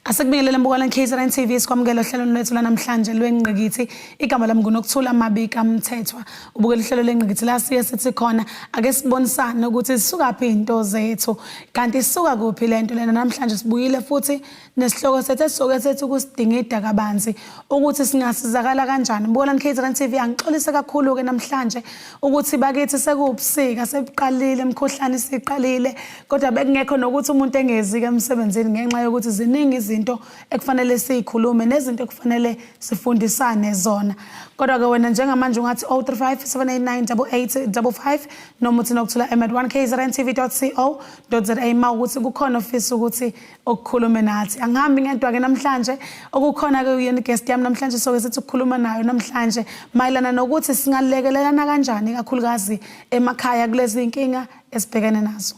Asekubingelela Mbukane KZN TV sikwamukela uhlelo lwethu lanamhlanje lwengqikithi igama lami nguNokuthula Mabika Mthethwa ubukela uhlelo lengqikithi la sithi khona ake sibonisane ukuthi sisuka phi into zethu kanti sisuka kuphi lento lena namhlanje sibuyile futhi nesihloko sethu esizoke ukusidingida kabanzi ukuthi singasizakala kanjani. Mbukane KZN TV angixolise kakhulu ke namhlanje ukuthi bakithi sekubusika sebuqalile emkhohlane siqalile kodwa bekungekho nokuthi umuntu engezi ke emsebenzini ngenxa yokuthi ziningi izinto ekufanele sikhulume nezinto ekufanele sifundisane zona. Kodwa ke wena njengamanje ungathi 0357898855 noma uthi Nokuthula m@1kzntv.co.za ma ukuthi kukhona ofisa ukuthi okukhulume nathi. Angihambi ngedwa ke namhlanje okukhona ke uyena guest yami namhlanje soke sithi ukukhuluma nayo namhlanje mayelana nokuthi singalekelelana kanjani kakhulukazi emakhaya kulezi inkinga esibhekene nazo.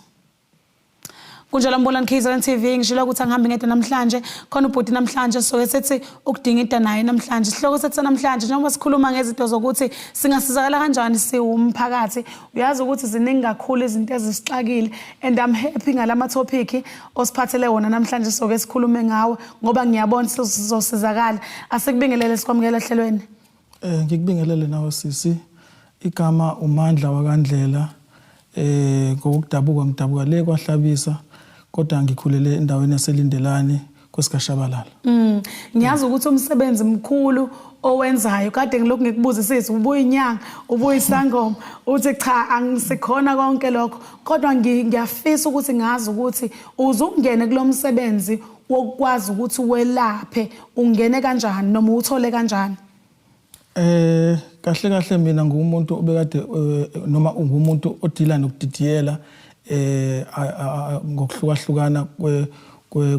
Kunjalo Mbukane KZN TV ngishilo ukuthi angihambi ngedwa namhlanje khona ubhuti namhlanje soke sethi ukudingida naye namhlanje sihloko sethu namhlanje njengoba sikhuluma ngezinto zokuthi singasizakala kanjani siwumphakathi. Uyazi ukuthi ziningi kakhulu izinto ezisixakile and I'm happy ngalama topic osiphathele wona namhlanje soke sikhulume ngawe ngoba ngiyabona sizosizakala. Asekubingelele sikwamukela ehlelweni. Ngikubingelele nawe sisi igama uMandla waKandlela ngokudabuka ngidabuka le kwahlabisa kodwa ngikhulele endaweni yaselindelani kwesikashabalala. Ngiyazi ukuthi umsebenzi mkhulu owenzayo kade ngilokhu ngikubuza sithi ubuya inyanga ubuya isangoma uthi cha angisikhona konke lokho kodwa ngiyafisa ukuthi ngazi ukuthi uzungene kulomsebenzi wokwazi ukuthi welaphe ungene kanjani noma uthole kanjani. Kahle mina ngumuntu obekade noma ungumuntu odila nokudidiyela ngokuhlukahlukana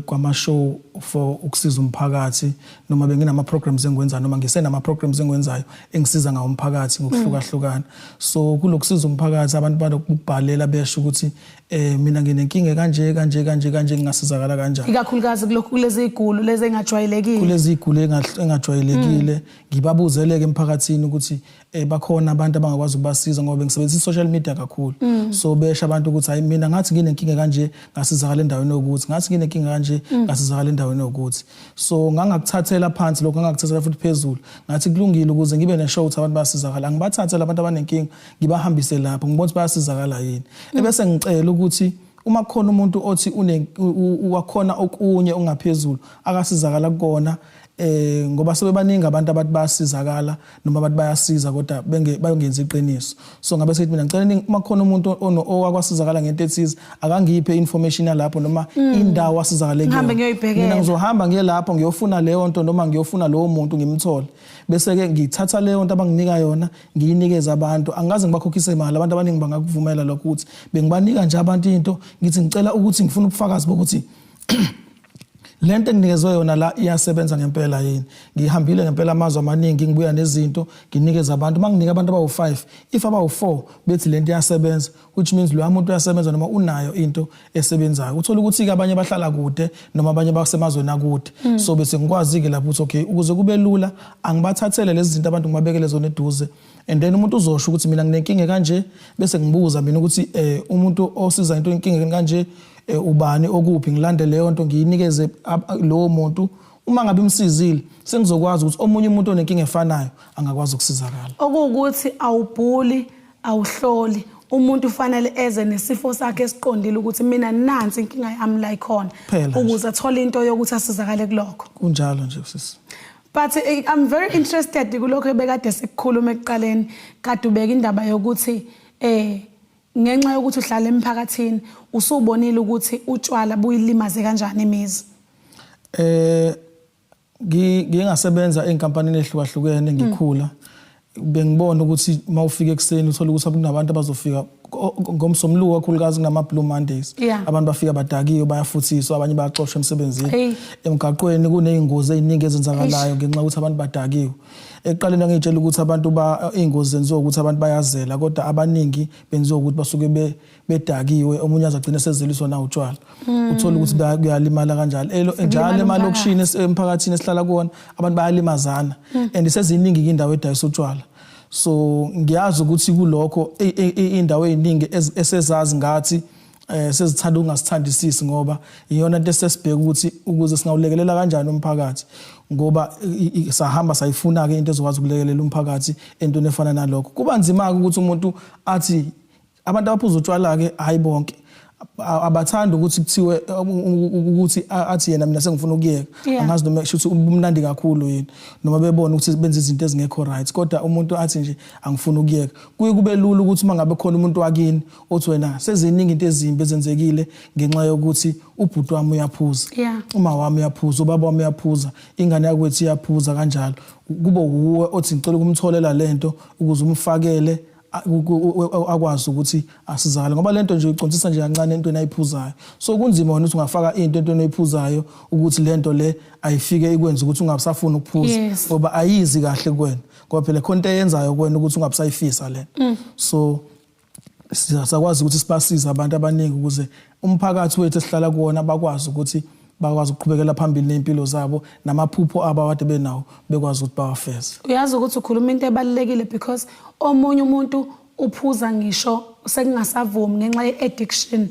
kwamashow for ukusiza umphakathi noma benginama programs engikwenzayo noma ngisenama programs engikwenzayo engisiza ngawo umphakathi ngokuhlukahlukana. So kulokusiza umphakathi abantu balokubhalela besho ukuthi mina nginenkinga kanje ngingasizakala kanjani. Ikakhulukazi kulezi igulu lezi engajwayelekile. Kulezi igulu engajwayelekile ngibabuzeleke emphakathini ukuthi bakhona abantu abangakwazi ukubasiza ngoba ngisebenzisa social media kakhulu. So besha abantu ukuthi hayi mina ngathi nginenkinga kanje ngasizakala endaweni yokuthi ngathi nginenkinga kanje ngasizakala endaweni yokuthi. So ngangakuthathela phansi lokho ngangakuthathela futhi phezulu ngathi kulungile ukuze ngibe neshow ukuthi abantu basizakala angibathathela abantu abanenkinga ngibahambise lapho ngibona ukuthi bayasizakala yini ebese ngicela ukuthi uma khona umuntu othi wakhona okunye ongaphezulu akasizakala kukona ngoba sebebaningi abantu abathi bayasizakala noma abathi bayasiza kodwa bangenza iqiniso. So ngabe sethi mina ngicela uma khona umuntu owakwasizakala ngento ethize akangiphe information yalapho noma indawo asizakale kuyona. Mina ngizohamba ngiye lapho ngiyofuna leyo nto noma ngiyofuna lowo muntu ngimthole bese ke ngithatha leyo nto abanginika yona ngiyinikeza abantu angaze ngibakhokhise imali abantu abaningi bangakuvumela lokho ukuthi bengibanika nje abantu into ngithi ngicela ukuthi ngifuna ubufakazi bokuthi lento enginikezwe yona la iyasebenza ngempela yini. Ngihambile ngempela amazwe amaningi ngibuya nezinto nginikeza abantu manginika abantu abawu5 if abawu4 bethi lento iyasebenza which means lo umuntu uyasebenza noma unayo into esebenzayo. Uthola ukuthi ke abanye bahlala kude noma abanye basemazweni akude. So bese ngikwazi ke lapho uthi okay ukuze kube lula angibathathele lezi zinto abantu ngibabekele zona eduze and then umuntu uzosho ukuthi mina nginenkinga kanje bese ngibuza mina ukuthi umuntu osiza into inkinga kanje ubani okuphi ngilande leyo nto ngiyinikeze lowo muntu uma ngabe imsizile sengizokwazi ukuthi omunye umuntu onenkinga efanayo angakwazi ukusizakala. Okuwukuthi awubhuli awuhloli umuntu ufanele eze nesifo sakhe esiqondile ukuthi mina nansi inkinga yami la ikhona ukuze athole into yokuthi asizakale kulokho. Kunjalo nje sisi. But I'm very interested kulokho ebekade sikukhuluma ekuqaleni kade ubeka indaba yokuthi ngenxa yokuthi uhlala emphakathini usubonile ukuthi utshwala buyilimaze kanjani imizi. Ngingasebenza enkampanini ehlukahlukene ngikhula bengibona ukuthi mawufika ekseni uthola ukuthi kunabantu abazofika ngomsomluko kakhulukazi kunama Blue Mondays abantu bafika badakiyo bayafuthiswa abanye bayaxoshwa emsebenzini emgaqweni kuneyingozi eziningi ezenzakalayo ngenxa ukuthi abantu badakiyo. Eqaleni ngitshela ukuthi abantu ingozi zenziwa ukuthi abantu bayazela kodwa abaningi benziwa ukuthi basuke bedakiwe omunye azagcina sezeliswa na utshwala. Uthola ukuthi kuyalimala kanjalo njalo emalokishini emphakathini esihlala kuona abantu bayalimazana and seziningi indawo edayisa utshwala. So ngiyazi ukuthi kulokho indawo eziningi esezazi ngathi sezithanda ungasithandisisi ngoba iyona into esesibheka ukuthi ukuze singawulekelela kanjani umphakathi ngoba sahamba sayifuna ke into ezokwazi ukulekelela umphakathi entweni efana nalokho kuba nzima ukuthi umuntu athi abantu abaphuza utshwala ke hayi bonke abathanda ukuthi kuthiwe ukuthi athi yena mina sengifuna ukuyeka angazi noma kusho ukuthi umnandi kakhulu yini noma bebona ukuthi benza izinto ezingekho right kodwa umuntu athi nje angifuna ukuyeka kuye kube lula ukuthi mangabe khona umuntu wakini othi wena seziningi into ezimbi ezenzekile ngenxa yokuthi ubhuti wami uyaphuza uma wami uyaphuza ubaba wami uyaphuza ingane yakwethu iyaphuza kanjalo kube uwe othi ngicela ukumtholela lento ukuze umfakele akwazi ukuthi asizakale ngoba lento nje uyicontisa nje kancane into enayiphuzayo so kunzima wena ukuthi ungafaka into enayiphuzayo ukuthi lento le ayifike ikwenza ukuthi ungabusafuna ukuphuza ngoba ayizi kahle kuwena ngoba phela khona into eyenzayo kuwena ukuthi ungabusayifisa lento so sizakwazi ukuthi sibasize abantu abaningi ukuze umphakathi wethu esihlala kuwona bakwazi ukuthi bakwazi ukuqhubekela phambili nempilo zabo namaphupho abawade benawo bekwazi ukuthi bawafeze. Uyazi ukuthi ukhuluma into ebalekile because omunye umuntu uphuza ngisho sekungasavumi ngenxa ye-addiction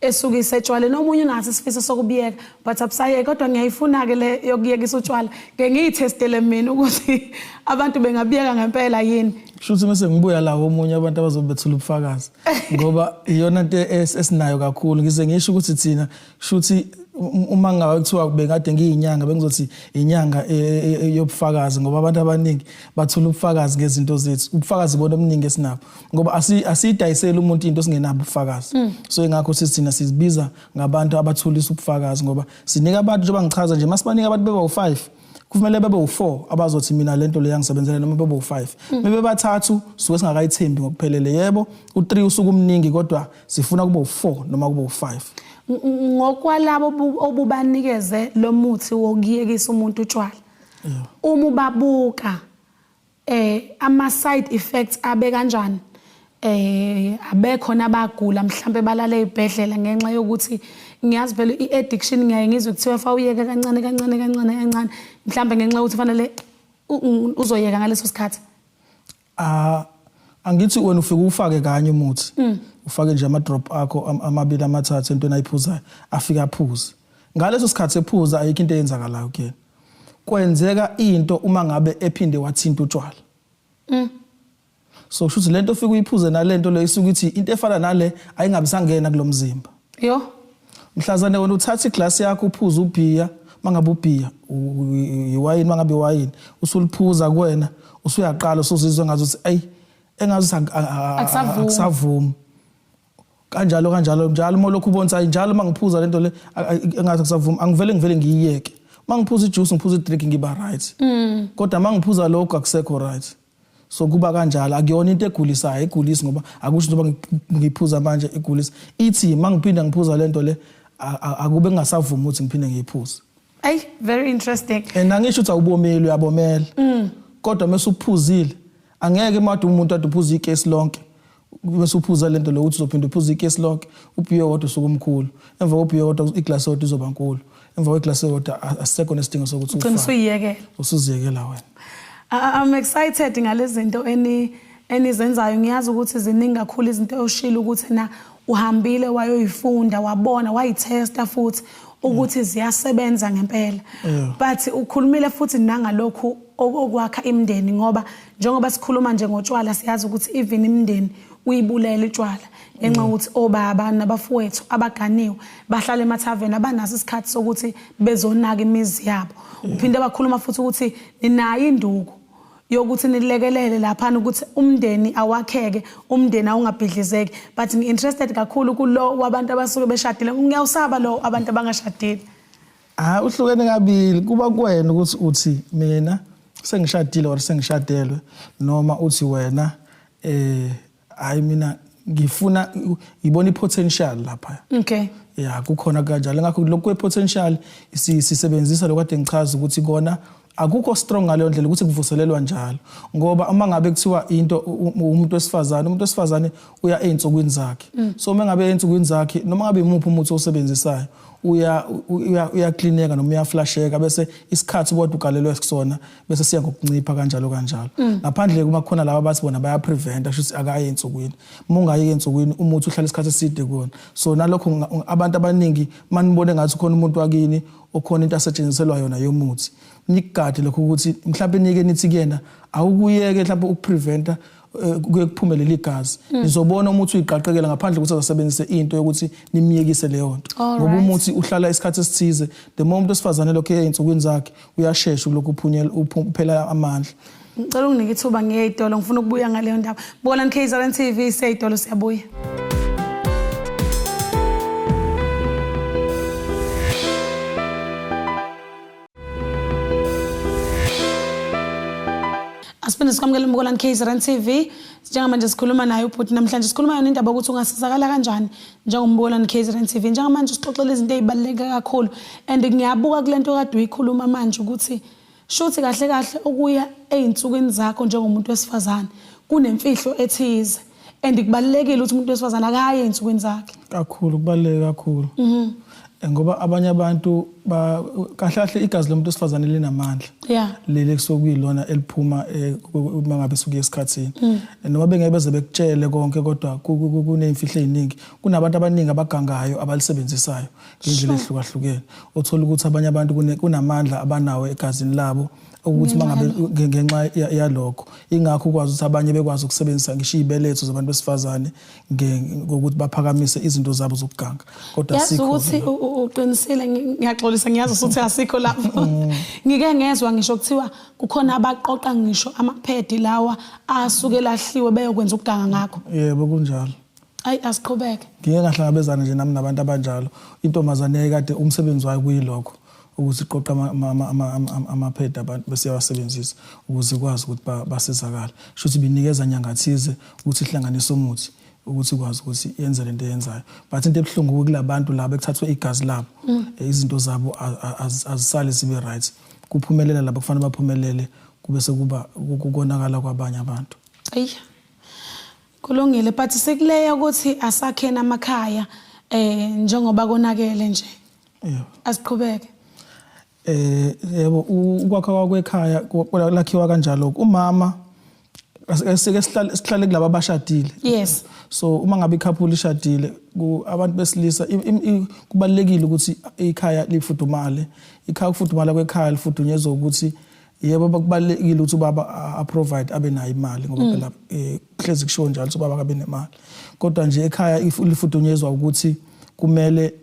esuke isetshwala nomunye unathi isifiso sokubiyeka but abusayeka kodwa ngiyayifuna ke le yokuyekisa utshwala ngeke ngiyithestele mina ukuthi abantu bengabiyeka ngempela yini. Kushuthi mase ngibuya la omunye abantu abazobe bethula ubufakazi ngoba iyona into esinayo kakhulu ngize ngisho ukuthi thina kushuthi uma ngabe kuthiwa bekade ngiyinyanga bengizothi inyanga yobufakazi ngoba abantu abaningi bathula ubufakazi ngezinto zethu ubufakazi bona omningi esinabo ngoba asiyidayisela umuntu into singenabo ubufakazi so ingakho sithina sizibiza ngabantu abathulisa ubufakazi ngoba sinika abantu njengoba ngichaza nje masibanika abantu beba u5 kufanele bebe u4 abazothi mina lento le yangisebenzela noma bebe u5 bebe bathathu suke singakayithembi ngokuphelele yebo u3 usuku omningi kodwa sifuna kube u4 noma kube u5 ngokwalabo obubanikeze lo muthi wokuyekisa umuntu utshwala uma ubabuka ama side effects abe kanjani abekho nabagula mhlambe balale ezibhedlela ngenxa yokuthi ngiyazi vele i-addiction ngiyaye ngizwe kuthiwa fawuyeka kancane mhlambe ngenxa yokuthi fanele uzoyeka ngaleso sikhathi angithi wena ufike ufake kanye umuthi ufake nje ama drop akho amabili amathathu into enayiphuzayo afika aphuze ngaleso sikhathi ephuza ayikho into eyenzakalayo kuyena kwenzeka into uma ngabe ephinde wathinta utshwala so kusho ukuthi lento ufike uyiphuze nalento le isuka ukuthi into efana nale ayingabe sangena kulomzimba mhlazane wena uthatha iglass yakho uphuza ubhiya mangabe ubhiya iwayini mangabe iwayini usuliphuza kuwena usuyaqala usuzizwa ngathi uthi ay engazi akusavumi kanjalo njalo molokhu ubonisa njalo mangiphuza lento le engathi akusavumi angivele ngiyiyeke mangiphuza ijuice ngiphuza idrink ngiba right kodwa mangiphuza lokho akusekho right so kuba kanjalo akuyona into egulisayo egulisi ngoba akusho njengoba ngiphuza manje egulisa ithi mangiphinda ngiphuza lento le akube ngasavumi ukuthi ngiphinde ngiyiphuze ay very interesting angisho ukuthi awubomeli uyabomela kodwa mase uphuzile angeke manje umuntu aduphuza ikesi lonke bese uphuza lento lo ukuthi uzophinda uphuza ikesi lonke uphiwe wodwa usukumkhulu emva kophiwe wodwa iglass yodwa izoba nkulu emva kweglass yodwa asekho nesidingo sokuthi ufake usuziyekela wena. I'm excited ngalezi zinto enizenzayo ngiyazi ukuthi ziningi kakhulu izinto oshilo ukuthi na uhambile wayoyifunda wabona wayitesta futhi ukuthi ziyasebenza ngempela but ukhulumile futhi nangalokhu okwakha imndeni ngoba njengoba sikhuluma nje ngotshwala siyazi ukuthi even imndeni uyibulela utshwala ngenxa ukuthi obaba nabafowethu abaganiwe bahlala emathaveni abanaso isikhathi sokuthi bezonaka imizi yabo uphinde bakhuluma futhi ukuthi ninayo induku yokuthi nilekelele lapha ukuthi umndeni awakheke umndeni awungabhidlizeki but ngi-interested kakhulu kulo wabantu abasuke beshadile ngiyawusaba lo abantu abangashadile uhlukene kabili kuba kuwena ukuthi uthi mina sengishadile or sengishadelwe noma uthi wena hayi mina ngifuna ngibona ipotential lapha ya kukhona kanjalo ngakho lokho kwe-potential sisebenzisa lokade ngichaza ukuthi kona akukho strong ngaleyo ndlela ukuthi kuvuselelwa njalo ngoba uma ngabe kuthiwa into umuntu wesifazane uya einsukwini zakhe so uma ngabe einsukwini zakhe noma ngabe imuphi umuthi osebenzisayo uya cleaneka noma uyaflasheka bese isikhathi kodwa ugalelwe kusona bese siya ngokuncipha kanjalo ngaphandle kuma khona laba bathi bona baya prevent ukuthi akaye einsukwini mungayi einsukwini umuthi uhlala isikhathi eside kuona so nalokho abantu abaningi manibone ngathi khona umuntu wakini okhona into asetshenziselwa yona yomuthi nikade lokho ukuthi mhlawumbe nike nithi kuyena awukuyeke mhlawumbe ukupreventa kuyekuphumelela igazi nizobona umuthi uyiqaqekela ngaphandle ukuthi azasebenzise into yokuthi nimiyekise leyo nto ngoba umuthi uhlala isikhathi esithize the moment osifazane lokho einsukwini zakhe uyashesha lokho uphela amandla ngicela unginike ithuba ngiyedolo ngifuna ukubuya ngaleyo ndaba bukolani KZN TV seyidolo siyabuya Asipende sikwamukela Bukolani KZN TV njengamanje sikhuluma naye ubhuti namhlanje sikhuluma yona indaba ukuthi ungasizakala kanjani njengombukolani KZN TV njengamanje sixoxela izinto ezibaluleke kakhulu and ngiyabuka kulento kade uyikhuluma manje ukuthi shuthi kahle ukuya einsukwini zakho njengomuntu wesifazane kunemfihlo ethize and kubalekile ukuthi umuntu wesifazane akaye einsukwini zakhe kakhulu kubaleke kakhulu ngoba abanye abantu kahle igazi lomuntu wesifazane linamandla lele kusokuyilona eliphuma mangabe sukuye esikhatsini noma bengeke beze bekutshele konke kodwa kunemfihlo eziningi kunabantu abaningi abagangayo abalisebenzisayo ngendlela ehlukahlukene uthola ukuthi abanye abantu kunamandla abanawo egazini labo ukuthi mangabe ngenxa yalokho ingakho ukwazi ukuthi abanye bekwazi ukusebenzisa ngisho izibeletho zabantu besifazane ngokuthi baphakamise izinto zabo zokuganga kodwa sikho ukuthi uqinisile ngiyaxolisa ngiyazi ukuthi asikho lapho ngike ngezwe ngisho kuthiwa kukhona abaqoqa ngisho amaphedi lawa asuke lahliwe beyokwenza ukuganga ngakho yebo kunjalo ayi asiqhubeke ngike ngahlangabezana nje nami nabantu abanjalo intombazane kade umsebenzi wayo kuyilokho ukuthi iqoqa amaphedi abantu bese yawasebenzisa ukuze ikwazi ukuthi basizakala shothi binikeza nyangathize ukuthi ihlanganise umuthi ukuthi ikwazi ukuthi yenze lento eyenzayo but into ebhlungu kulabantu laba ekuthathwe igazi labo izinto zabo azisali zibe right kuphumelela labo kufanele baphumelele kube sekuba ukonakala kwabanye abantu ayi kulungile but sekuleya ukuthi asakhena amakhaya njengoba konakele nje asiqhubeke yebo ukwakha kwekhaya lakhiwa kanjalo umama asike sihlale kulabo abashadile yes so uma ngabe ikhapula ishadile abantu besilisa kubalekile ukuthi ikhaya lifudumale ikhaya ukufudumala kwekhaya lifudunyezwa ukuthi yebo kubalekile ukuthi ubaba aprovide abe nayo imali ngoba phela hlezi kusho njalo ukuthi ubaba abe nemali kodwa nje ekhaya lifudunyezwa ukuthi kumele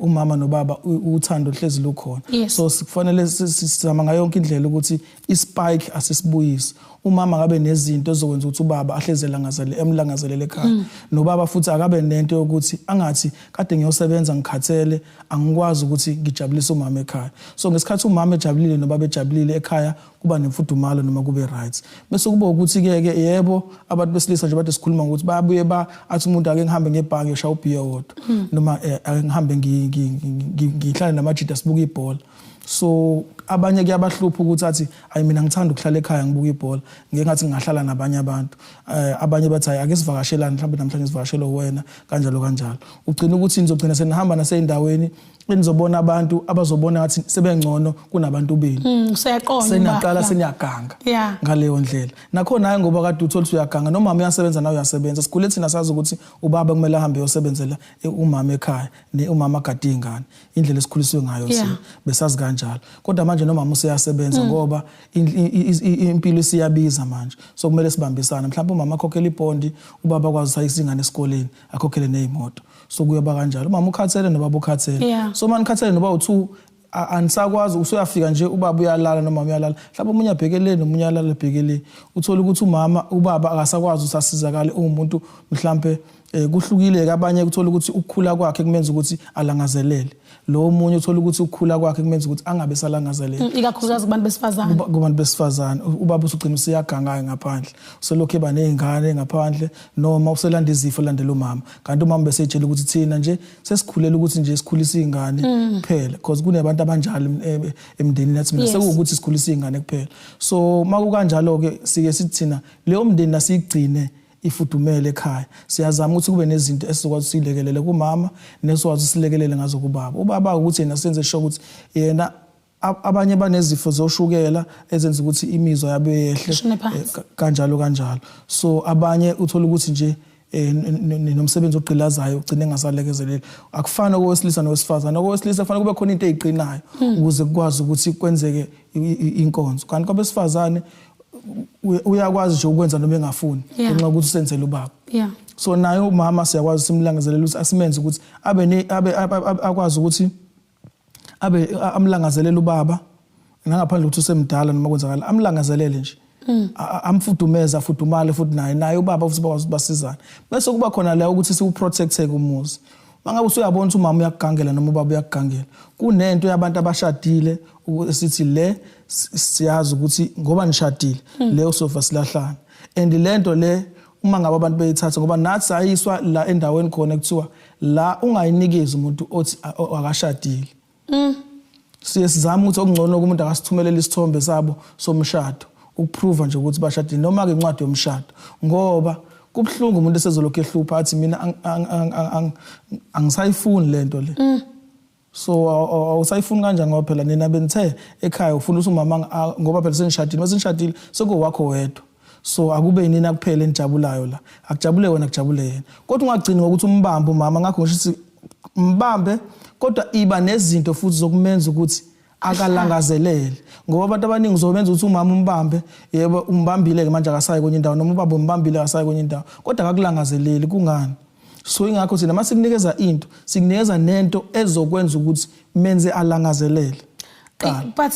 umama nobaba uthando hlezi lukhona so kufanele sizama ngayo yonke indlela ukuthi ispike asisibuyise umama akabe nezinto ezokwenza ukuthi ubaba ahlezela ngazele emlangazelele ekhaya nobaba futhi akabe nento yokuthi angathi kade ngiyosebenza ngikhathele angikwazi ukuthi ngijabulise umama ekhaya so ngesikhathi umama ejabulile nobaba ejabulile ekhaya kuba nemfudumalo noma kube right bese kuba ukuthi ke yebo abantu besilisa nje bade sikhuluma ukuthi babuye athi umuntu ake ngihambe ngebhange yoshaya ubhiya wodwa noma ake ngihambe ngihlale namajida sibuka ibhola so abanye kuyabahlupha ukuthi athi ayi mina ngithanda ukuhlala ekhaya ngibuka ibhola ngeke ngathi ngingahlala nabanye abantu abanye bathi ake sivakashelane mhlawumbe namhlanje sivakashelo wena kanjalo ugcina ukuthi nizogcina senihamba naseyindaweni enizobona abantu abazobona ngathi sebengcono kunabantu benu siyaqonda seniyaqala seniyaganga ngaleyo ndlela nakhona hayi ngoba kade uthola uyaganga noma mama uyasebenza nawe uyasebenza sikhule thina sazi ukuthi ubaba kumele ahambe yosebenzela umama ekhaya umama agade ingane indlela esikhuliswe ngayo besazi kanjalo kodwa manje noma useyasebenza ngoba impilo isiyabiza manje so kumele sibambisane mhlawumbe umama akhokhela ibondi ubaba kwazi sayisa ingane esikoleni akhokhele nezimoto so kuyaba kanjalo umama ukhathele nobaba ukhathele so manikhathele noba u2 anisakwazi usuyafika nje ubaba uyalala noma uyalala mhlawumbe umunye abhekelele nomunye uyalala ebhekelele uthola ukuthi ubaba akasakwazi usasizakala umuntu mhlawumbe kuhlukile abanye uthola ukuthi ukukhula kwakhe kumenza ukuthi alangazelele lo munye uthola ukuthi ukukhula kwakhe kumenza ukuthi angabe salangazelele ikakhulukazi kubantu besifazane kubantu besifazane ubaba usugcina usiyaganga ngaphandle uselokhu eba nezingane ngaphandle noma uselanda izifo landela umama kanti umama besejela ukuthi thina nje sesikhulela ukuthi nje sikhulisa izingane kuphela because kunabantu abanjalo emndenini nathi mina sekuwukuthi sikhulisa izingane kuphela so makukanjalo ke sike sithina leyo mndeni nasigcine ifudumele ekhaya siyazama ukuthi kube nezinto esizokwazi silekelele kumama nesizokwazi silekelele ngazo kubaba ubaba ukuthi yena senze sho ukuthi yena abanye banezifo zoshukela ezenza ukuthi imizwa yabe yehle kanjalo so abanye uthola ukuthi nje nomsebenzi ogqilazayo ugcine engasalekezeleli akufana kowesilisa nowesifazana owesilisa kufanele kube khona into eziqinayo ukuze kukwazi ukuthi kwenzeke inkonzo kanti kwabesifazane uyakwazi nje ukwenza noma engafuni ngenxa ukuthi usenzele ubaba so nayo umama siyakwazi simlangazelela ukuthi asimenze ukuthi akwazi ukuthi amlangazelela ubaba ngaphandle ukuthi usemdala noma kwenzakala amlangazelele nje amfudumeza afudumale futhi naye ubaba futhi bakwazi basizana bese kuba khona la ukuthi siuprotecte umuzi mangabe usuyabona ukuthi umama uyakugangela noma ubaba uyakugangela kunento yabantu abashadile sithi le siyazi ukuthi ngoba nishadile leyo sofa silahlana and lento le uma ngabe abantu beyithatha ngoba nathi sayiswa la endaweni khona kuthiwa la ungayinikezi umuntu othi akashadile siye sizama ukuthi okungcono kumuntu akasithumelela isithombe sabo somshado ukuprova nje ukuthi bashadile noma ke incwadi yomshado ngoba kubhlungu umuntu esezolokhu ehlupha athi mina angisayifuni lento le so awusayifuni kanjani ngoba phela nina benithe ekhaya ufuna ukuthi umama ngoba phela senishadile masenishadile sekuwakho wedwa so akube yinina kuphela enijabulayo la akujabule wena kujabule yena kodwa ungagcini ngokuthi umbambe umama ngakho ngisho ukuthi mbambe kodwa iba nezinto futhi zokumenza ukuthi akalangazelele ngoba abantu abaningi uzobenza ukuthi umama umbambe yebo umbambile ke manje akasayi kwenye indawo noma ubaba umbambile akasayi kwenye indawo kodwa akakulangazeleli kungani so ingakho thina masikunikeza into sikunikeza nento ezokwenza ukuthi menze alangazelele but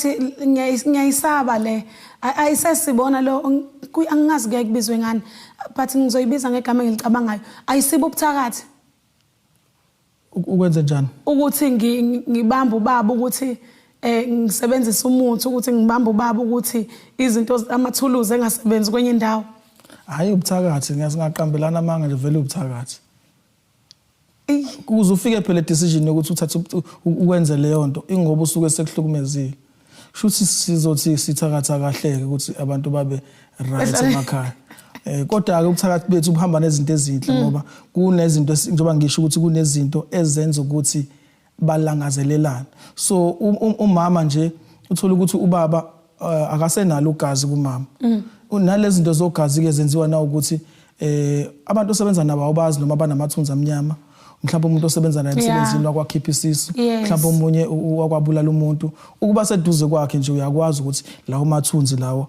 ngiyayisaba le ayisesibona lo angazi ke kubizwe ngani but ngizoyibiza ngegama engilicabangayo ayisibo ubuthakathi ukwenza njani ukuthi ngibamba ubaba ukuthi ngisebenzisa umuthi ukuthi ngibamba ubaba ukuthi izinto amathuluzi engasebenzi kwenye indawo hayi ubuthakathi ngiyasingaqambelana amanga nje vele ubuthakathi kuze ufike phela decision ukuthi uthathe ukwenza leyo nto ingoba usuke sekuhlukumezile shuthi sizothi sithakatha kahleke ukuthi abantu babe right emakhaya kodwa ke ubuthakathi bethu buhamba nezinto ezinhle ngoba kunezinto njengoba ngisho ukuthi kunezinto ezenza ukuthi balangazelelana so umama nje uthola ukuthi ubaba akasenalo ugazi kumama unalezi zinto zogazi ke zenziwa na ukuthi abantu osebenza nabo abazi noma banamathunzi amnyama mhlawumbe umuntu osebenza naye emsebenzini wakwakhipha isisu mhlawumbe umunye wakwabulala umuntu ukuba seduze kwakhe nje uyakwazi ukuthi lawo mathunzi lawo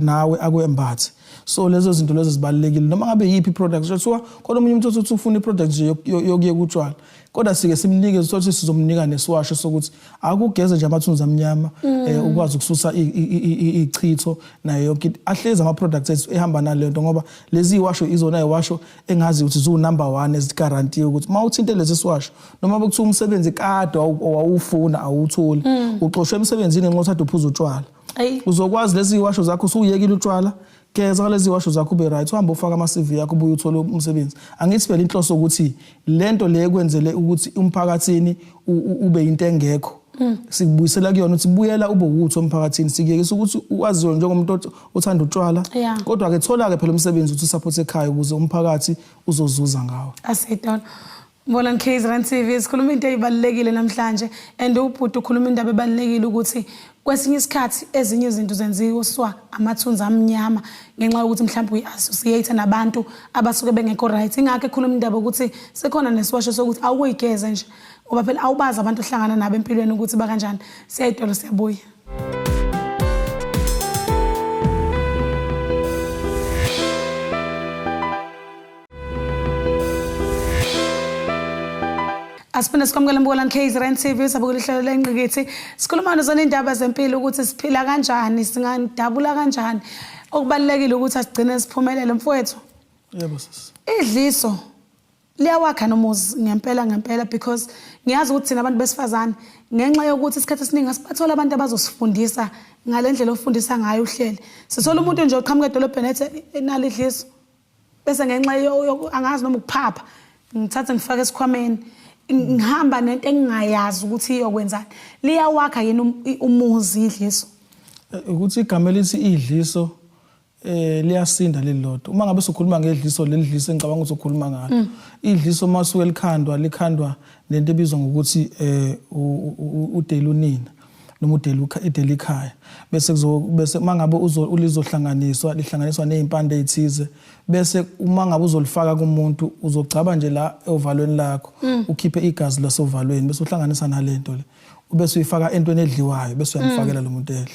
nawe akwembathe so lezo zinto lezo zibalekile noma ngabe yipi product kuthiwa khona umunye umuntu othi ufuna iproduct nje yokuye kutshwala kodwa sike simnikeze sothi sizomnika nesiwasho sokuthi akugeze nje amathunzi amnyama ukwazi ukususa ichitho nayo yonke ahlezi ama products ethu ehamba nalento ngoba lezi iwasho izona iwasho engazi ukuthi zu number 1 eziguarantee ukuthi mawuthinte lezi siwasho noma bekuthiwa umsebenzi kade awufuna awutholi uxoshwe emsebenzini ngenxa uthatha uphuza utshwala uzokwazi lezi iwasho zakho usuyekile utshwala keza lezi washo zakho ube right uhamba ufaka ama CV yakho ubuye uthole umsebenzi angithi phela inhloso ukuthi lento le ekwenzele ukuthi umphakathini ube into engekho sikubuyisela kuyona uthi buyela ube uwutho umphakathini sikuyekisa ukuthi waziwe njengomuntu othanda utshwala kodwa ke thola ke phela umsebenzi uthi support ekhaya ukuze umphakathi uzozuza ngawo asidona Mbona KZN TV sikhuluma into ezibalekile namhlanje and ubhuti ukhuluma indaba ebalekile ukuthi kwesinye isikhathi ezinye izinto zenziwa amathunzi amnyama ngenxa yokuthi mhlawumbe uyassociate nabantu abasuke bengekho right ingakho ekhuluma indaba ukuthi sekhona nesiwasho sokuthi awuyigeze nje ngoba phela awubaza abantu ohlangana nabo empilweni ukuthi bakanjani siyayidolo siyabuya Asiphinda sikwamukela Mbukalani KZN TV sabukela ihlelo lengqikithi sikhuluma ngazona indaba zempilo ukuthi siphila kanjani singadabula kanjani okubalekile ukuthi asigcine siphumelele mfowethu yebo sisi idliso liyawakha nomuzi ngempela because ngiyazi ukuthi thina abantu besifazane ngenxa yokuthi isikhathi esiningi asibathola abantu abazosifundisa ngalendlela ofundisa ngayo uhleli sithola umuntu nje oqhamuka edolobheni ethi enalo idliso bese ngenxa angazi noma ukuphapha ngithatha ngifake esikhwameni ngihamba nento engingayazi ukuthi iyokwenzani liyawakha yini umuzi idliso ukuthi igama elithi idliso liyasinda lelilodwa uma ngabe sokhuluma ngedliso lelidliso engicabanga ukuthi ukhuluma ngalo idliso masuke likhandwa lento ebizwa ngokuthi udelunina noma idelikhaya bese mangabe ulizohlanganiswa lihlanganiswa nezimpande ezithize bese uma ngabe uzolifaka kumuntu uzogcaba nje la ovalweni lakho ukhiphe igazi lasovalweni bese uhlanganisa nalento le ubese uyifaka entweni edliwayo bese uyamfakela lo muntu edle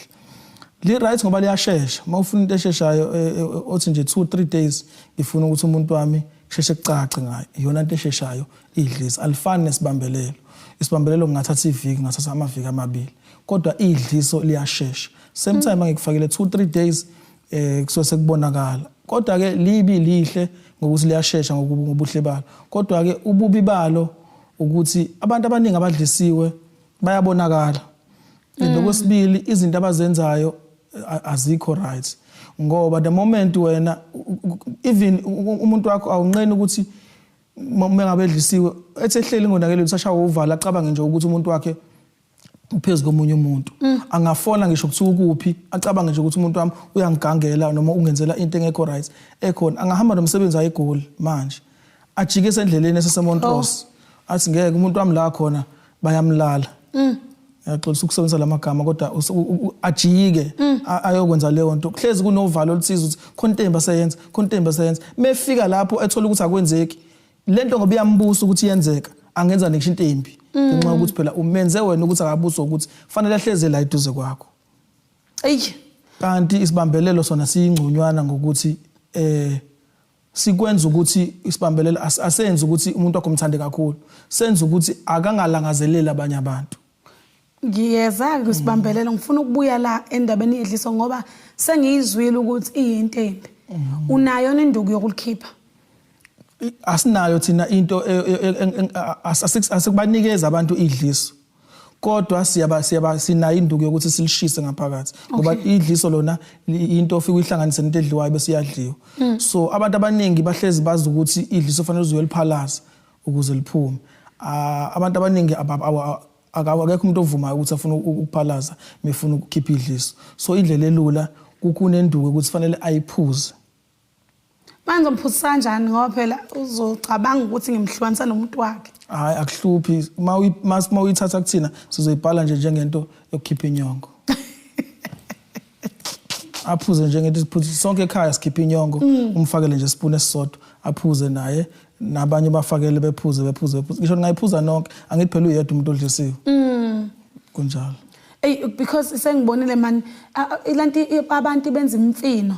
li right ngoba liyashesha mawufuna into esheshayo othi nje 2-3 days ngifuna ukuthi umuntu wami sheshe kucace ngayo iyona into esheshayo idlisa alifani nesibambelelo isibambelelo ngingathatha iviki ngathatha amaviki amabili kodwa idliso liyashesha same time ngikufakele 2-3 days kusuke sekubonakala kodwa ke libi lihle ngokuthi liyashesha ngobuhle balo kodwa ke ububi balo ukuthi abantu abaningi abadlisiwe bayabonakala ngokwesibili izinto abazenzayo azikho right ngoba the moment wena even umuntu wakho awunqeni ukuthi mengabe edlisiwe ethehleli ngonakele usashaya uvala acabange nje ukuthi umuntu wakhe uphezulu komunye umuntu angafona ngisho kuthiwa kuphi acabange nje ukuthi umuntu wami uyangigangela noma ungenzela into engekho right ekhona angahamba nomsebenzi ayigoli manje ajikise endleleni eseseMontrose athi ngeke umuntu wami la khona bayamlala yaxolisa ukusebenzisa lamagama kodwa ajike ayokwenza leyo nto kuhlezi kunovalo oluthize ukuthi khontemba sayenza mefika lapho ethola ukuthi akwenzeki lento ngoba iyambusa ukuthi yenzeka angenza nekusho into embi ngenxa ukuthi phela umenze wena ukuthi akabuso ukuthi fanele ahleze la eduze kwakho kanti isibambelelo sona siyingconywana ngokuthi sikwenza ukuthi isibambelelo asenze ukuthi umuntu wakho umthande kakhulu senze ukuthi akangalangazelela abanye abantu ngiyeza kusibambelelo ngifuna ukubuya la endabeni yedliso ngoba sengiyizwile ukuthi iyinto embi unayo nenduku yokulikhipha asinayo thina into asikubanikeza abantu idliso kodwa sinayo induku yokuthi silishise ngaphakathi ngoba idliso lona into ofika uyihlanganise nento edliwayo bese iyadliwa so abantu abaningi bahlezi bazi ukuthi idliso fanele uzoyeliphalaza ukuze liphume abantu abaningi akekho umuntu ovumayo ukuthi afuna ukuphalaza mefuna ukukhipha idliso so indlela elula kukunenduku ukuthi fanele ayiphuze manje umphuzisa kanjani ngoba phela uzocabanga ukuthi ngimhlukanisa nomuntu wakhe hayi akuhluphi uma uyithatha kuthina sizoyibhala nje njengento yokukhipha inyongo aphuze njengento siphuthi sonke ekhaya sikhipha inyongo umfakele nje spoon esisodwa aphuze naye nabanye bafakele bephuze ngisho ngayiphuza nonke angithi phela uyedwa umuntu odlisiwe kunjalo because sengibonile man ilanti abantu benza imfino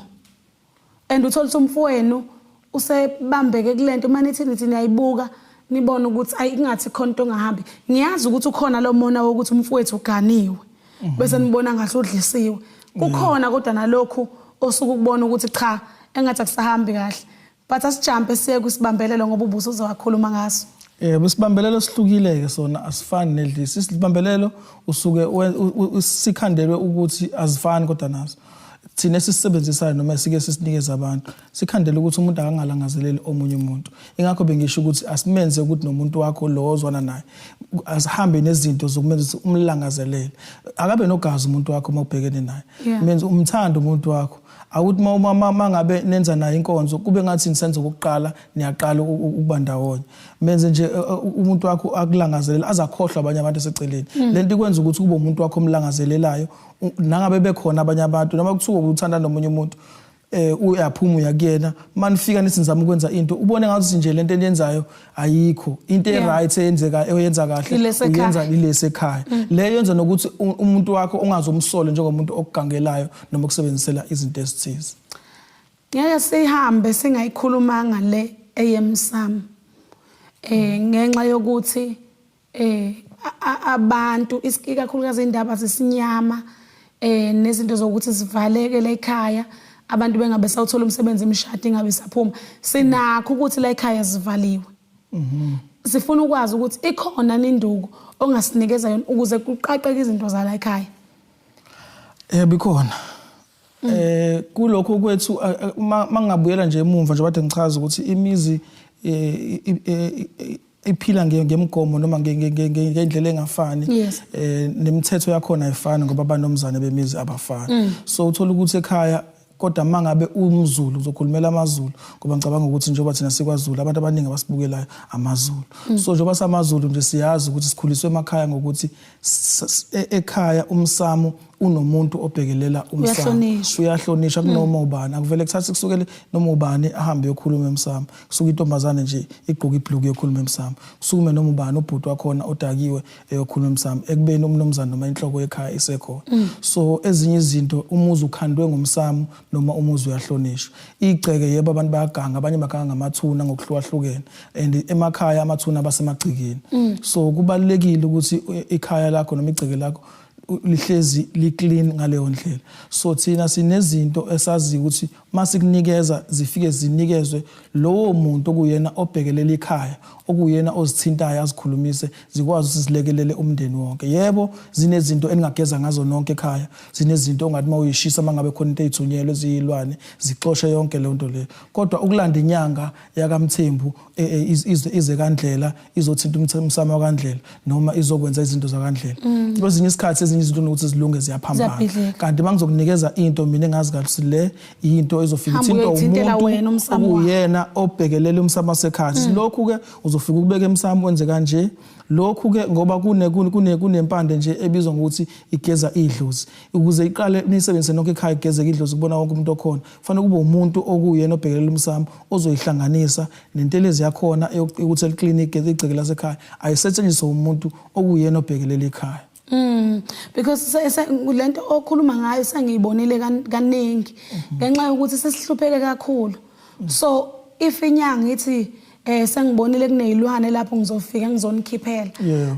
and uthola umfowenu usebambeke kulento manithi nithi niyayibuka nibona ukuthi ayingathi khonto ongahambi ngiyazi ukuthi ukhona lo mona wokuthi umfowethu uganiwe bese nibona ngahle udlisiwe kukhona kodwa nalokho osuku ukubona ukuthi cha engathi akusahambi kahle but asijampe siye kusibambelelo ngoba ubuso uzowakhuluma ngaso besibambelelo sihlukile ke sona asifani nedlisi isibambelelo usuke sikhandelwe ukuthi azifani kodwa nazo thina sisisebenzisayo noma sike sisinikeza abantu sikhandele ukuthi umuntu akangalangazeleli omunye umuntu ingakho bengisho ukuthi asimenze ukuthi nomuntu wakho lo ozwana naye asihambe nezinto zokumenza umlangazelele akabe nogazi umuntu wakho mawubhekene naye menze umthanda umuntu wakho awuthi mangabe nenza naye inkonzo kube ngathi nisenze ukuqala niyaqala ukuba ndawonye menze nje umuntu wakho akulangazelela azakhohlwa abanye abantu eseceleni lento ikwenza ukuthi kube umuntu wakho omlangazelelayo nangabe bekhona abanye abantu noma kuthiwa uthanda nomunye umuntu uyaphuma uyakuyena manifika nithi nizama ukwenza into ubone ngathi nje lento eniyenzayo ayikho into eright eyenza kahle uyenza ilese ekhaya le yenza nokuthi umuntu wakho ungazomsole njengomuntu okugangelayo noma ukusebenzisela izinto ezithize ngeke sihambe singayikhulumanga le eyemsamo ngenxa yokuthi abantu isikakhulukazi indaba zesinyama nezinto zokuthi sivaleke la ekhaya abantu bengabe sawuthola umsebenzi imishado ingabe saphuma sinakho ukuthi la ekhaya sivaliwe Sifuna ukwazi ukuthi ikhona ninduku ongasinikeza yona ukuze kuqaqeke izinto zala ekhaya. Bikhona. Kulokho kwethu mangabuyela nje emuva nje bade ngichaza ukuthi imizi iphila ngemgomo noma ngendlela engafani nemithetho yakhona ayifani ngoba abanomzane bemizi abafani. So uthola ukuthi ekhaya kodwa mangabe umZulu uzokhulumela amaZulu ngoba ngicabanga ukuthi njengoba thina sikwaZulu abantu abaningi abasibukelayo amaZulu. So njengoba samaZulu nje siyazi ukuthi sikhuliswe emakhaya ngokuthi ekhaya umsamo unomuntu obhekelela umsamo. Uyahlonishwa kunoma ubani. Akuvele kuthathe kusukele noma ubani ahambe yokhuluma emsamo. Kusuka intombazane nje igqoka ibhluku yokhuluma emsamo. Kusukume noma ubani ubhuti wakhona odakiwe eyokhuluma emsamo. Ekubeni umnomzana noma inhloko ekhaya isekhona. So ezinye izinto umuzi ukhandwe ngomsamo noma umuzi uyahlonishwa. Igceke yebo abantu bayaganga abanye baganga ngamathuna ngokuhlukahlukene and emakhaya amathuna abasemagcikeni. So kubalekile ukuthi ikhaya lakho noma igceke lakho lihlezi liclean ngaleyo ndlela. So thina sinezinto esazi ukuthi masikunikeza zifike zinikezwe lowo muntu okuyena obhekelela ikhaya, okuyena ozithintayo azikhulumise zikwazi ukuthi zilekelele umndeni wonke. Yebo zinezinto eningageza ngazo nonke ekhaya, zinezinto ongathi mawuyishisa mangabe khona into ezithunyelwe eziyilwane zixoshe yonke le nto le. Kodwa ukulanda inyanga yakaMthembu ize kandlela izothinta umsamo kaNdlela noma izokwenza izinto zakaNdlela. Kwezinye isikhathi ezinye izinto nokuthi zilunge ziyaphambana. Kanti mangizokunikeza into mina engazi kahle le into ezofika ithinta umuntu okuyena obhekelele umsamo wasekhaya. Lokhu ke uzofika ukubeka emsamo wenze kanje. Lokhu ke ngoba kunempande nje ebizwa ngokuthi igeza idlozi. Ukuze iqale nisebenzise nonke ekhaya igeze idlozi kubona wonke umuntu okhona. Kufanele kube umuntu okuyena obhekelela umsamo ozoyihlanganisa nentelezi yakhona ukuthi eliclinic igceke lasekhaya ayisetshenziswe umuntu okuyena obhekelela ekhaya. Because lento okhuluma ngayo sengiyibonile kaningi ngenxa yokuthi sesihlupheke kakhulu. So if inyanga ithi sengibonile kunezilwane lapho ngizofika ngizonikiphela.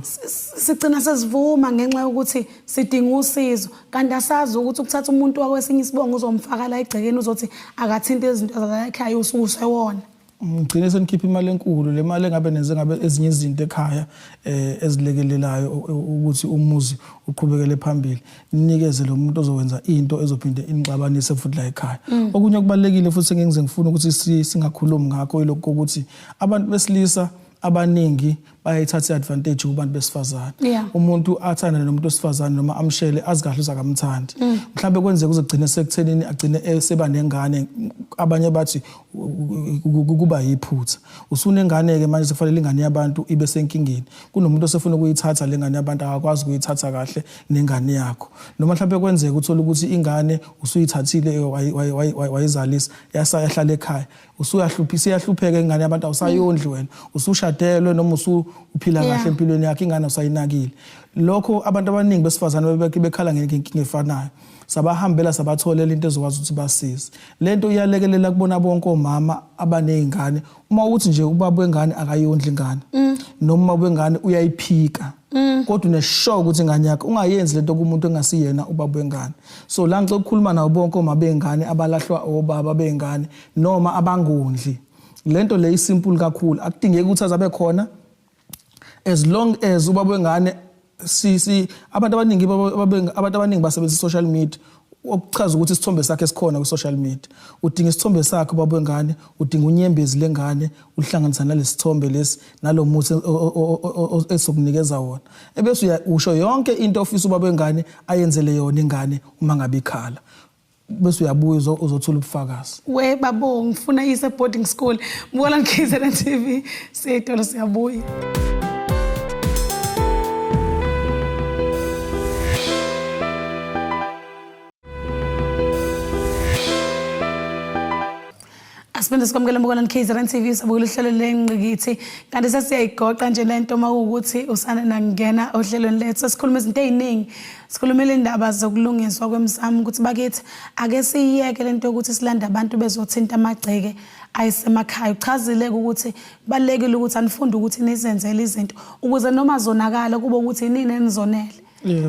Sigcina sesivuma ngenxa yokuthi sidinga usizo kanti asazi ukuthi ukuthatha umuntu wakwesinye isibongo uzomfaka la egcekeni uzothi akathinte izinto zala ekhaya usuku sewona. Ngicine senikhipha imali enkulu le mali engabe nenze ngabe ezinye izinto ekhaya ezilekelelayo ukuthi umuzi uqhubekele phambili ninikeze lo muntu ozowenza into ezophinde inixabanise futhi la ekhaya. Okunye kubalekile futhi ngengize ngifuna ukuthi singakhulumi ngakho yilokho ukuthi abantu besilisa abaningi bayayithatha advantage kubantu besifazane. Umuntu athanda nomuntu wesifazane noma amshele azikahle uzakamthandi. Mhlawumbe kwenzeka uzogcina sekuthenini agcine seba nengane abanye bathi kuba yiphutha. Usunengane ke manje sekufanele ingane yabantu ibe senkingeni. Kunomuntu osefuna ukuyithatha lengane yabantu akakwazi ukuyithatha kahle nengane yakho. Noma mhlawumbe kwenzeka uthola ukuthi ingane usuyithathile wayizalisa yasayahlala ekhaya. Usuyahlupheka ingane yabantu awusayondli wena. Usushadelwe noma uphila kahle empilweni yakhe ingane usayinakile. Lokho abantu abaningi besifazane bekhala ngenkinga efanayo. Sabahambela sabatholela into ezokwazi ukuthi basize. Lento iyalekelela kubona bonke omama abanezingane. Uma uthi nje ubaba wengane akayondla ingane noma ubaba wengane uyayiphika. Kodwa uneshow ukuthi ingane yakhe ungayenzi lento kumuntu engasiyena ubaba wengane. So la ngicela ukukhuluma nawo bonke omama bengane abalahlwa obaba bengane noma abangondli. Lento le isimple kakhulu akudingeki ukuthi azabe khona as long as ubaba wengane abantu abaningi basebenzisa social media okuchaza ukuthi isithombe sakhe esikhona ku social media. Udinga isithombe sakhe ubaba wengane, udinga unyembezi lengane, uhlanganisa nalesithombe lesi nalomuthi esokunikeza wona. Ebese usho yonke into ofisa ubaba wengane ayenzele yona ingane uma ngabe ikhala. Bese uyabuya uzothola ubufakazi. We babo ngifuna ise boarding school. Mbola ngizela TV siyitolo siyabuya. Asibende sikwamukela mbokana KZN TV sabukela uhlelo lengqikithi kanti sesiyayigoqa nje lento makuukuthi usana nangena ohlelweni lethu sesikhuluma izinto eziningi sikhulumela indaba zokulungiswa kwemsamo ukuthi bakithi ake siyeke lento ukuthi silanda abantu bezothinta amagceke ayisemakhaya uchazile ukuthi balekile ukuthi anifunde ukuthi nizenzele izinto ukuze noma zonakala kube ukuthi inini enizonele.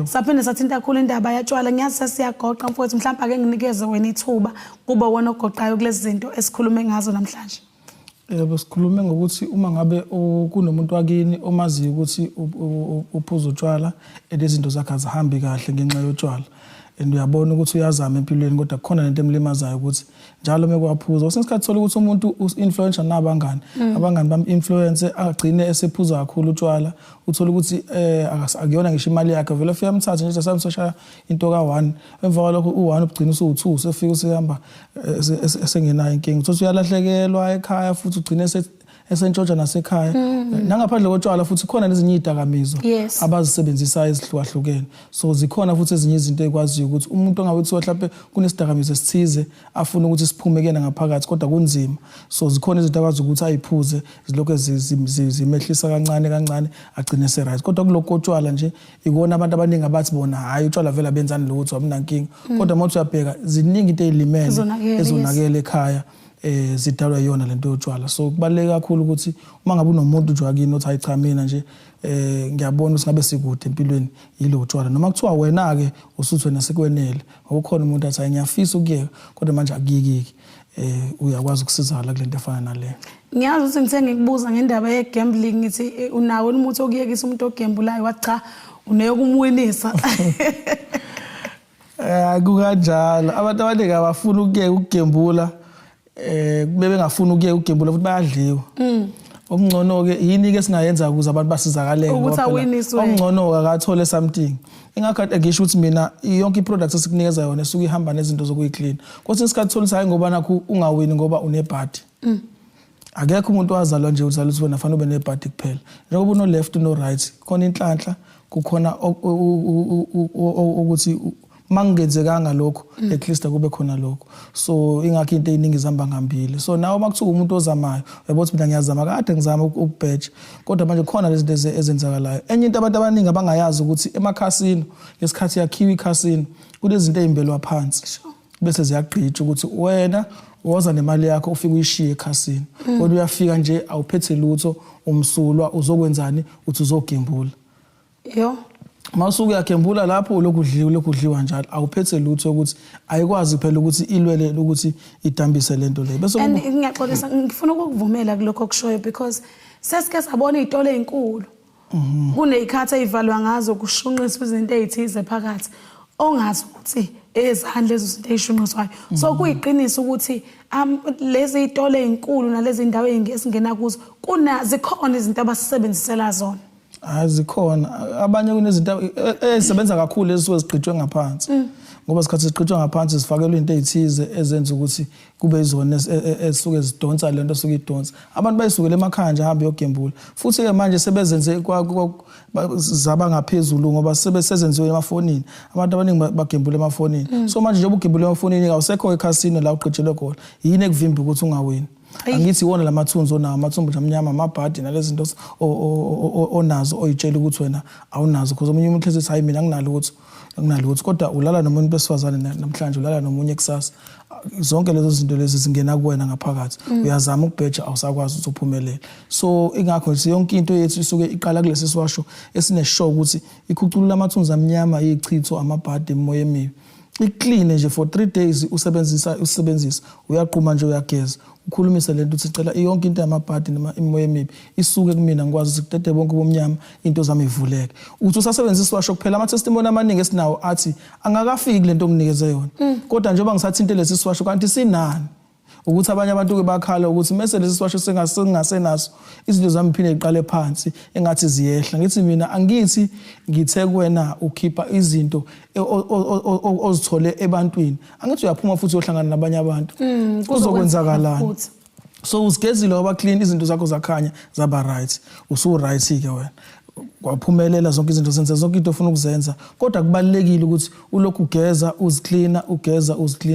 Saphinde sathinta kakhulu indaba yatshwala ngiyazi sesiyagoqa mfowethu mhlawumbe ake nginikeze wena ithuba kuba wona ogoqayo kulezi zinto esikhulume ngazo namhlanje. Yebo, sikhulume ngokuthi uma ngabe kunomuntu wakini omaziyo ukuthi uphuza utshwala lezinto zakhe azihambi kahle ngenxa yotshwala and uyabona ukuthi uyazama empilweni kodwa kukhona lento emlimazayo ukuthi njalo mekwaphuza kwesinye isikhathi thola ukuthi umuntu influencer nabangani abangani bam-influence agcine esephuza kakhulu utshwala uthola ukuthi akuyona ngisho imali yakhe vele ufika amthathe nje samsoshaya into ka1 emva kwalokho u1 ugcina usu2 usefika usehamba esengenayo inkinga uthola uyalahlekelwa ekhaya futhi ugcine esentshontsha nasekhaya nangaphandle kotshwala futhi khona nezinye idakamizwa abazisebenzisayo ezihlukahlukene so zikhona futhi ezinye izinto ekwaziyo ukuthi umuntu ongabe uthiwa mhlawumbe kunesidakamizo esithize afuna ukuthi siphume kena ngaphakathi kodwa kunzima so zikhona izinto akwazi ukuthi ayiphuze zilokho zimehlisa kancane agcine se-right kodwa kulokho kotshwala nje ikona abantu abaningi abathi bona hayi utshwala vele abenzani lutho abunankinga kodwa uma uyabheka ziningi into ezilimele ezonakele ekhaya zidalwa yona lento yotshwala so kubaleka kakhulu ukuthi uma ngabe unomuntu nje wakini othi ayicha mina nje ngiyabona ukuthi ngabe sikude empilweni yilo tshwala noma kuthiwa wena ke usuthi wena sekwenele ngokukhona umuntu athi ngiyafisa ukuyeka kodwa manje akuyiki uyakwazi ukusizakala kulento efana nale. Ngiyazi ukuthi ngithe ngikubuza ngendaba ye-gambling ngithi unawo umuthi okuyekisa umuntu ogembulayo wacha uneyokumwinisa. Kukanjalo abantu abaningi abafuna ukuyeka ukugembula bengafuna ukuyeka ukugembula futhi bayadliwa. Okungcono ke yini ke singayenza ukuze abantu basizakaleke ukuthi awiniswe. Okungcono akathole something. Ingakade ngisho ukuthi mina yonke iproduct esikunikeza yona esuka ihamba nezinto zokuyiclean. Kodwa isikhathi thola hayi ngoba nakho ungawini ngoba unebhadi. Akekho umuntu wazalwa nje uzalwa ukuthi wena fanele ube nebhadi kuphela. Njengoba uno left no right khona inhlanhla kukhona ukuthi mangenzekanga lokho at least akube khona lokho so ingakho into eziningi zihamba ngambili so nawe makuthiwa umuntu ozamayo uyabona mina ngiyazama kade ngizama ukubheja kodwa manje khona lezi zinto ezenzakalayo enye into abantu abaningi abangayazi ukuthi emakhasino ngesikhathi yakhiwa ikhasino kulezi zinto ezimbelwa phansi bese ziyaqhitsha ukuthi wena woza nemali yakho ufike uyishiye ekhasini kodwa uyafika nje awuphethe lutho umsulwa uzokwenzani uthi uzogembula Mawusuke yakembula lapho lokudliwa njalo awuphethe lutho ukuthi ayikwazi phela ukuthi ilwele ukuthi idambise lento le bese ngiyaxolisa ngifuna ukuvumela kuloko okushoyo because sesike sabona izitolo ezinkulu kunezikhathi ezivalwa ngazo kushunqiswa izinto ezithize phakathi ongazi ukuthi ezandla lezo zinto ezishunqiswayo so kuyiqiniso ukuthi lezi izitolo ezinkulu nalezi ndawo ezingena kuzo zikhona izinto abasebenzisela zona. Azikhona abanye kunezinto ezisebenza kakhulu ezigqitshwe ngaphansi ngoba isikhathi sigqitshwe ngaphansi sifakelwe into ezithize ezenza ukuthi kube izona esuke zidonsa lento esuke idonsa abantu bayisukela emakhaya nje hamba yogembula futhi ke manje sebezenze zaba ngaphezulu ngoba sebesenziwe emafonini abantu abaningi bagembula emafonini so manje njengoba ugembula emafonini awusekho ekhasino la ugqitshelwe khona yini ekuvimba ukuthi ungawini angithi wona lamathunzi onawo amathumbu amnyama amabhadi nalezi zinto onazo oyitshela ukuthi wena awunazo because omunye umuntu ethi hayi mina nginalo ukuthi kodwa ulala nomuntu besifazane namhlanje ulala nomunye kusasa zonke lezo zinto lezi zingena kuwena ngaphakathi uyazama ukubheja awusakwazi ukuthi uphumelele so ingakho nje yonke into yethu isuke iqala kulesi siwasho esineshow ukuthi ikhuculula amathunzi amnyama ichitho amabhadi emoya emibi iclean nje for 3 days usebenzisa uyaqhuma nje uyageza ukhulumise lento uthi cela yonke into yamabhadi noma imoya emibi isuke kumina ngikwazi ukudede bonke bomnyama into zami ivuleke uthi usasebenzisa washo kuphela ama testimony amaningi esinawo athi angakafiki lento onginikeze yona kodwa njengoba ngisathi into lesi siwasho kanti sinani ukuthi abanye abantu ke bakhala ukuthi mase lesi siwasho sengasenaso izinto zami phinde iqale phansi engathi ziyehla ngithi mina angithi ngithe kuwena ukhipha izinto ozithole ebantwini angithi uyaphuma futhi uyohlangana nabanye abantu kuzokwenzakalana so usigezile waba clean izinto zakho zakhanya zaba right usu right ke wena kwaphumelela zonke izinto zenza zonke into ofuna ukuzenza kodwa kubalekile ukuthi ulokhu ugeza uziclean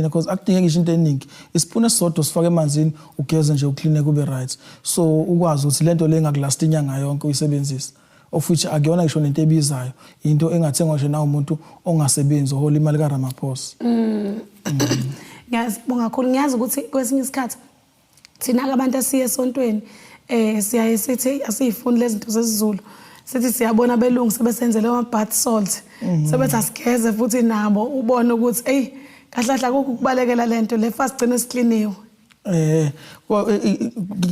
because akudingeki ngisho into eningi isipune esodwa sifake emanzini ugeze nje uclean kube right so ukwazi ukuthi lento le engakulast inyanga yonke uyisebenzisa of which akuyona ngisho nento ebizayo into engathengwa nje na umuntu ongasebenzi ohola imali kaRamaphosa. Ngiyazibonga kakhulu ngiyazi ukuthi kwesinye isikhathi thina abantu asiye esontweni siyaye sithi asifuni lezi zinto zesiZulu sithi siyabona belungu sebesenzele ama bath salt sebethi asigeze futhi nabo ubone ukuthi kahlahla ukubalekela lento le fast gcina sikliniwe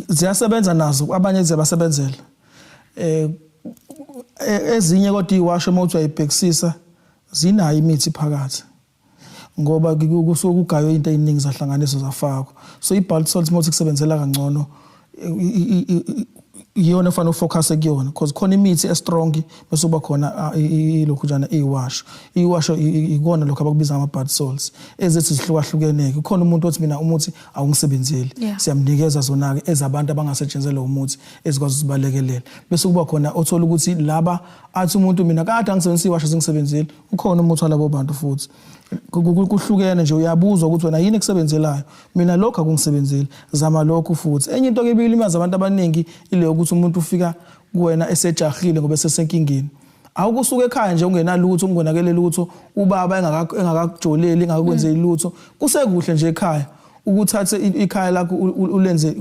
ziyasebenza nazo abanye ziyabasebenzela ezinye kodwa iwasho uma uthi uyayibhekisisa zinayo imithi phakathi ngoba kusuke kugaywe into eziningi zahlanganiswa zafakwa so i-bulk salt uma uthi kusebenzela kangcono iyona fanele ufocus kuyona because khona imithi estrong bese kuba khona ilokhujana iwasho ikona lokho abakubiza ama-bulk salts ezethi zihlukahlukeneke khona umuntu othi mina umuthi awungisebenzeli siyamnikeza zona-ke ezabantu abangasetshenzela umuthi ezikwazi ukuzibalekelela bese kuba khona othola ukuthi laba athi umuntu mina kade angisebenzisa iwasho zingisebenzeli ukhona umuthi walabo bantu futhi kuhlukene nje uyabuzwa ukuthi wena yini ekusebenzelayo mina lokho akungisebenzeli zama lokho futhi enye into ebilimaza abantu abaningi ile ukuthi umuntu ufika kuwena esejahile ngoba esesenkingeni awukusuka ekhaya nje ungenalutho ungonakelela ukuthi ubaba engakakujoleli engakwenzeli lutho kusekuhle nje ekhaya ukuthathe ikhaya lakho ulenze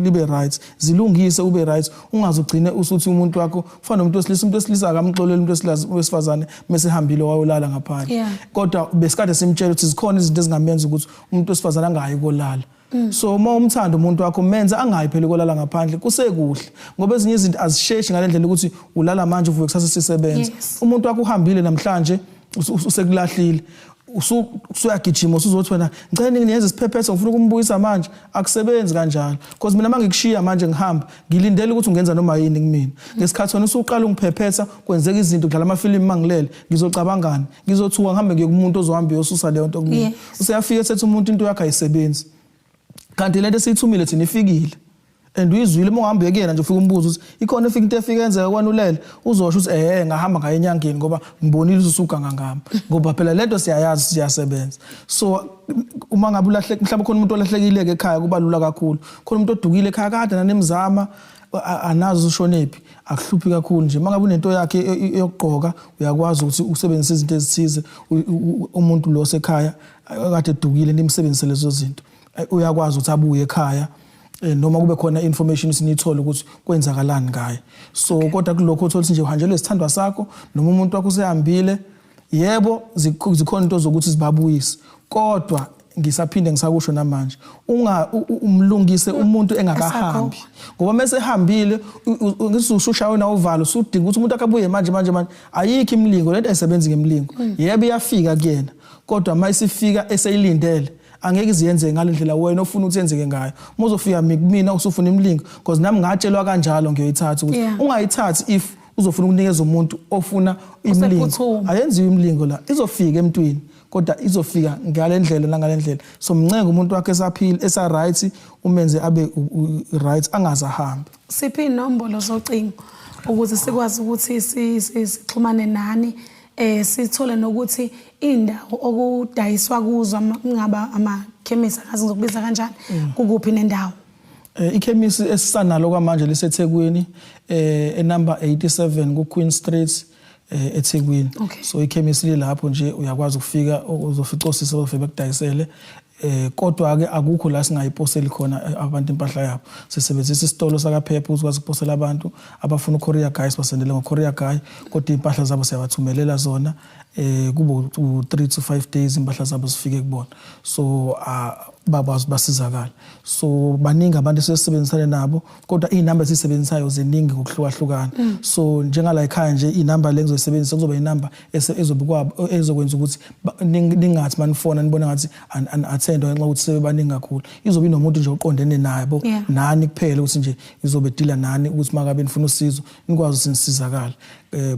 libe right zilungise ube right ungazugcine usuthi umuntu wakho ufana nomuntu wesilisa akamxoleli umuntu wesifazane mase hambile wayolala ngaphandle kodwa besikade simtshela ukuthi zikhona izinto ezingamenza ukuthi umuntu wesifazane angayi kolala so uma umthanda umuntu wakho menza angayi phela kolala ngaphandle kusekuhle ngoba ezinye izinto azisheshi ngalendlela ukuthi ulala manje uvuke kusasa sisebenza umuntu wakho uhambile namhlanje usekulahlile usuyagijima usuzothi wena ngicela ngiyenze isiphephetho ngifuna ukumbuyisa manje akusebenzi kanjalo because mina mangikushiya manje ngihamba ngilindele ukuthi ungenza noma yini kumina ngesikhathi wena usuqala ungiphephetha kwenzeka izinto kudlala amafilimu mangilele ngizocabangani ngizothuka ngihambe ngiye kumuntu ozohamba yosusa leyo nto kumina useyafika esethi umuntu into yakhe ayisebenzi kanti lento esiyithumile thina ifikile and uyizwile uma uhamba kuyena nje ufika umbuzo ukuthi ikhona ifika into efika enzeka kwanulele uzosho ukuthi ngahamba ngaye enyangeni ngoba ngibonile ususuka ngangamba ngoba phela lento siyayazi siyasebenza so uma ngabe ulahleka mhlawumbe khona umuntu olahlekile ekhaya kuba lula kakhulu khona umuntu odukile ekhaya kade nanemzama anazi ushonephi akuhluphi kakhulu nje mangabe unento yakhe yokugqoka uyakwazi ukuthi usebenzise izinto ezithize umuntu lo sekhaya kade edukile nimsebenzise lezo zinto uyakwazi ukuthi abuye ekhaya noma kube khona information sinithola ukuthi kwenzakalani ngaye so kodwa kulokho uthola nje uhanjele isithandwa sakho noma umuntu wakho usehambile yebo zikhona into zokuthi sibabuyise kodwa ngisaphinde ngisakusho namanje umlungise umuntu engakahambi ngoba mase ehambile ngisushaya na uvalo usudinga ukuthi umuntu akabuye manje ayikho imlingo lento ayisebenzi ngemlingo yebo iyafika kuyena kodwa mayisifika eseyilindele angeke iziyenze ngalendlela wena ofuna ukuthi yenzeke ngayo uma uzofika mina usufuna imlingo because nami ngatshelwa kanjalo ngiyoyithatha ukuthi ungayithathi if uzofuna ukunikeza umuntu ofuna imlingo ayenziwe imlingo la izofika emntwini kodwa izofika ngalendlela nangalendlela so mncenge umuntu wakhe esaphila esa right umenze abe right angazahambi siphi inombolo zocingo ukuze sikwazi ukuthi sixhumane nani sithole nokuthi indawo okudayiswa kuzo ngaba amakhemisi akazi ngizokubiza kanjani kukuphi nendawo ikhemisi esisanalo kwamanje liseThekwini enumber 87 ku Queen Street eThekwini so ikhemisi lapho nje uyakwazi ukufika uzofica osisi bafike bekudayisele kodwa ke akukho la singayiposeli khona abantu impahla yabo sisebenzisa isitolo sakaPhepha ukwazi ukuposela abantu abafuna ucourier guys basendele ngocourier guy kodwa impahla zabo siyabathumelela zona kubo 3 to 5 days impahla zabo zifike kubona so babazi basizakala so baningi abantu esisebenzisana nabo kodwa inamba esisebenzisayo ziningi ngokuhlukahlukana so njengala ekhaya nje inamba le ngizoyisebenzisa kuzoba inamba ezobukwabo ezokwenza ukuthi ningathi manifona nibona ngathi attend ngenxa ukuthi sebebaningi kakhulu izobe inomuntu nje oqondene nabo nani kuphela ukuthi nje izobe deala nani ukuthi makabe nifuna usizo nikwazi ukuthi nisizakala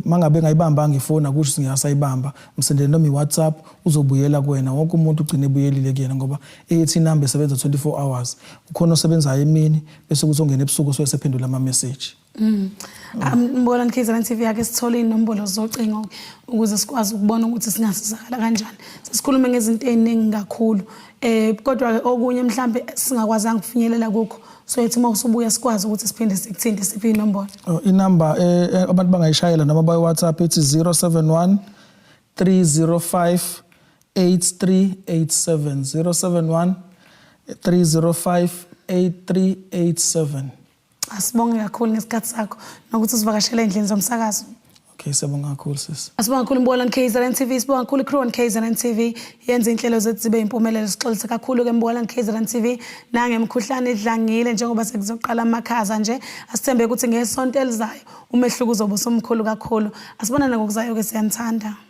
mangabe ngayibamba ngifona ukuthi singiyasayibamba msendele noma iWhatsApp uzobuyela kuwena wonke umuntu ugcine ebuyelile kuyena ngoba ethi number isebenza 24 hours ukhona osebenzayo emini bese kuthi ongena ebusuku soyesephendula ama message mbona Nkizana TV yake sithole inombolo zocingo ukuze sikwazi ukubona ukuthi singasizakala kanjani sesikhulume ngezinto eziningi kakhulu kodwa okunye mhlambe singakwazanga ukufinyelela kukho so ethi uma usubuya sikwazi ukuthi siphinde sikuthinte siphi inombolo inamba abantu bangayishayela noma bayi WhatsApp ethi 071 305 8387 071 305 8387 Asibonge kakhulu ngesikhathi sakho nokuthi usivakashele endlini zomsakazo Okay, siyabonga kakhulu sisi. Asibonga kakhulu Mbuwalani KZN TV, sibonga kakhulu crew on KZN TV. Yenza inhlelo zethu zibe impumelelo, sixolise kakhulu ke Mbuwalani KZN TV nangemkhuhlane idlangile njengoba sekuzoqala amakhaza nje. Asithembe ukuthi ngesonto elizayo umehluko uzobe usumkhulu kakhulu. Asibonane ngokuzayo ke siyanthanda.